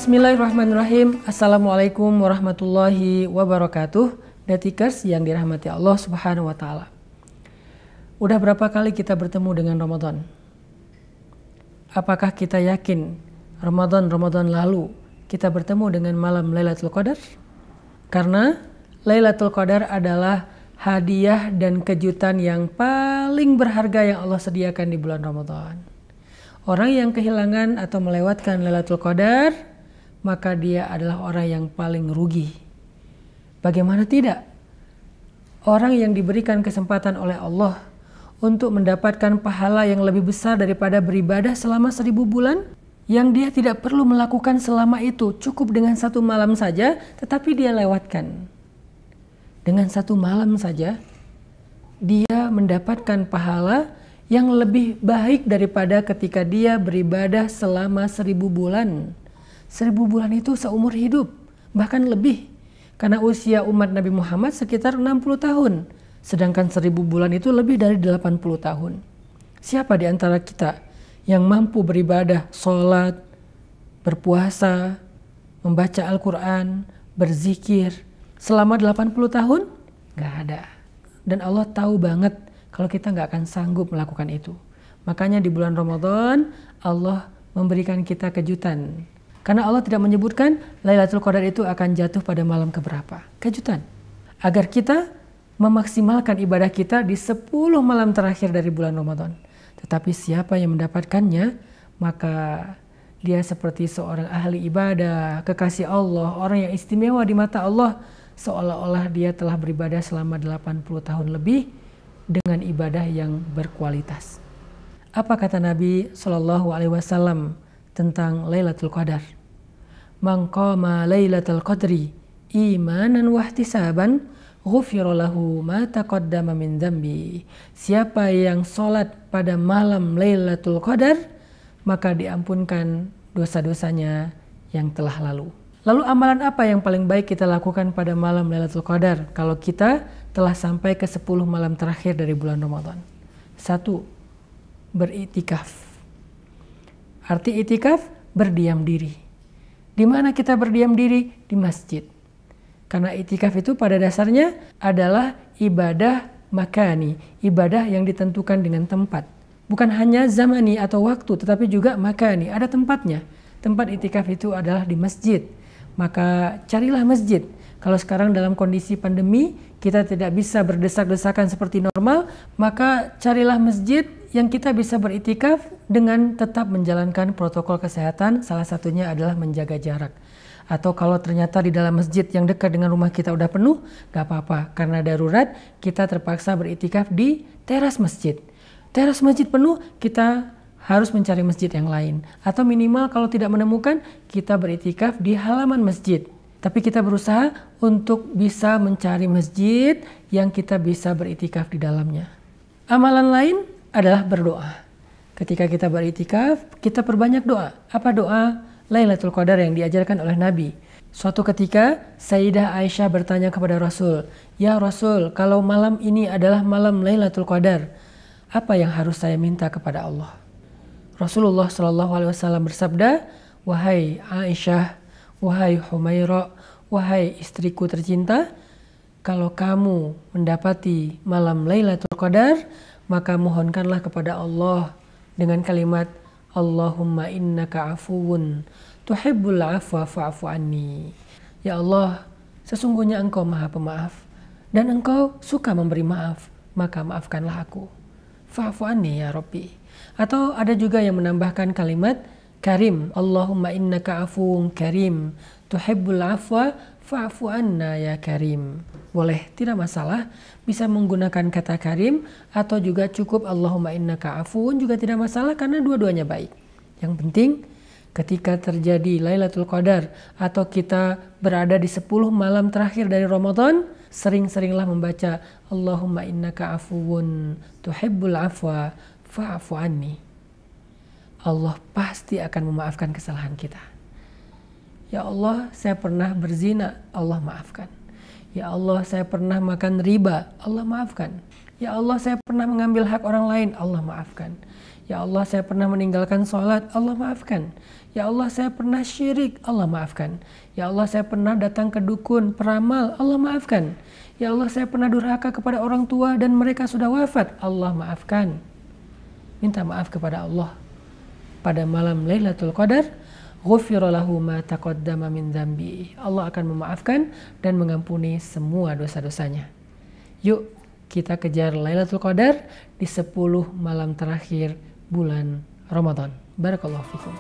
Bismillahirrahmanirrahim. Assalamualaikum warahmatullahi wabarakatuh. Detikers yang dirahmati Allah Subhanahu wa Ta'ala. Udah berapa kali kita bertemu dengan Ramadan? Apakah kita yakin Ramadan lalu kita bertemu dengan malam Lailatul Qadar? Karena Lailatul Qadar adalah hadiah dan kejutan yang paling berharga yang Allah sediakan di bulan Ramadan. Orang yang kehilangan atau melewatkan Lailatul Qadar, maka dia adalah orang yang paling rugi. Bagaimana tidak? Orang yang diberikan kesempatan oleh Allah untuk mendapatkan pahala yang lebih besar daripada beribadah selama 1000 bulan, yang dia tidak perlu melakukan selama itu, cukup dengan 1 malam saja, tetapi dia lewatkan. Dengan 1 malam saja, dia mendapatkan pahala yang lebih baik daripada ketika dia beribadah selama 1000 bulan. 1000 bulan itu seumur hidup, bahkan lebih. Karena usia umat Nabi Muhammad sekitar 60 tahun. Sedangkan 1000 bulan itu lebih dari 80 tahun. Siapa di antara kita yang mampu beribadah, sholat, berpuasa, membaca Al-Quran, berzikir selama 80 tahun? Gak ada. Dan Allah tahu banget kalau kita gak akan sanggup melakukan itu. Makanya di bulan Ramadan Allah memberikan kita kejutan. Karena Allah tidak menyebutkan Lailatul Qadar itu akan jatuh pada malam keberapa. Kejutan. Agar kita memaksimalkan ibadah kita di 10 malam terakhir dari bulan Ramadan. Tetapi siapa yang mendapatkannya, maka dia seperti seorang ahli ibadah, kekasih Allah, orang yang istimewa di mata Allah, seolah-olah dia telah beribadah selama 80 tahun lebih dengan ibadah yang berkualitas. Apa kata Nabi SAW tentang Lailatul Qadar? Man qama Lailatul Qadri imanan wahtisaban ghufira lahu ma taqaddama min dzambi. Siapa yang sholat pada malam Lailatul Qadar, maka diampunkan dosa-dosanya yang telah lalu. Lalu amalan apa yang paling baik kita lakukan pada malam Lailatul Qadar kalau kita telah sampai ke 10 malam terakhir dari bulan Ramadan? 1. Beritikaf. Arti itikaf, berdiam diri. Di mana kita berdiam diri? Di masjid. Karena itikaf itu pada dasarnya adalah ibadah makani, ibadah yang ditentukan dengan tempat. Bukan hanya zamani atau waktu, tetapi juga makani, ada tempatnya. Tempat itikaf itu adalah di masjid. Maka carilah masjid. Kalau sekarang dalam kondisi pandemi, kita tidak bisa berdesak-desakan seperti normal, maka carilah masjid yang kita bisa beritikaf dengan tetap menjalankan protokol kesehatan, salah satunya adalah menjaga jarak. Atau kalau ternyata di dalam masjid yang dekat dengan rumah kita udah penuh, gak apa-apa. Karena darurat, kita terpaksa beritikaf di teras masjid. Teras masjid penuh, kita harus mencari masjid yang lain. Atau minimal kalau tidak menemukan, kita beritikaf di halaman masjid. Tapi kita berusaha untuk bisa mencari masjid yang kita bisa beritikaf di dalamnya. Amalan lain adalah berdoa. Ketika kita beritikaf, kita perbanyak doa. Apa doa? Lailatul Qadar yang diajarkan oleh Nabi. Suatu ketika Sayyidah Aisyah bertanya kepada Rasul, "Ya Rasul, kalau malam ini adalah malam Lailatul Qadar, apa yang harus saya minta kepada Allah?" Rasulullah SAW bersabda, "Wahai Aisyah, wahai Humaira, wahai istriku tercinta, kalau kamu mendapati malam Lailatul Qadar, maka mohonkanlah kepada Allah dengan kalimat Allahumma innaka afuwun tuhibbul afwa fa'fu anni." Ya Allah, sesungguhnya Engkau Maha Pemaaf dan Engkau suka memberi maaf, maka maafkanlah aku. Fa'fu anni ya Rabbi. Atau ada juga yang menambahkan kalimat Karim, Allahumma innaka afuwun karim tuhibbul afwa fa'fu anna ya Karim. Boleh, tidak masalah, bisa menggunakan kata Karim atau juga cukup Allahumma innaka afuwun juga tidak masalah karena dua-duanya baik. Yang penting ketika terjadi Lailatul Qadar atau kita berada di 10 malam terakhir dari Ramadan, sering-seringlah membaca Allahumma innaka afuwun tuhibbul afwa fa'fu anni. Allah pasti akan memaafkan kesalahan kita. Ya Allah, saya pernah berzina, Allah maafkan. Ya Allah, saya pernah makan riba, Allah maafkan. Ya Allah, saya pernah mengambil hak orang lain, Allah maafkan. Ya Allah, saya pernah meninggalkan sholat, Allah maafkan. Ya Allah, saya pernah syirik, Allah maafkan. Ya Allah, saya pernah datang ke dukun, peramal, Allah maafkan. Ya Allah, saya pernah durhaka kepada orang tua dan mereka sudah wafat, Allah maafkan. Minta maaf kepada Allah. Pada malam Lailatul Qadar, ghufira lahu ma taqaddama min dzambi. Allah akan memaafkan dan mengampuni semua dosa-dosanya. Yuk kita kejar Lailatul Qadar di 10 malam terakhir bulan Ramadan. Barakallahu fikum.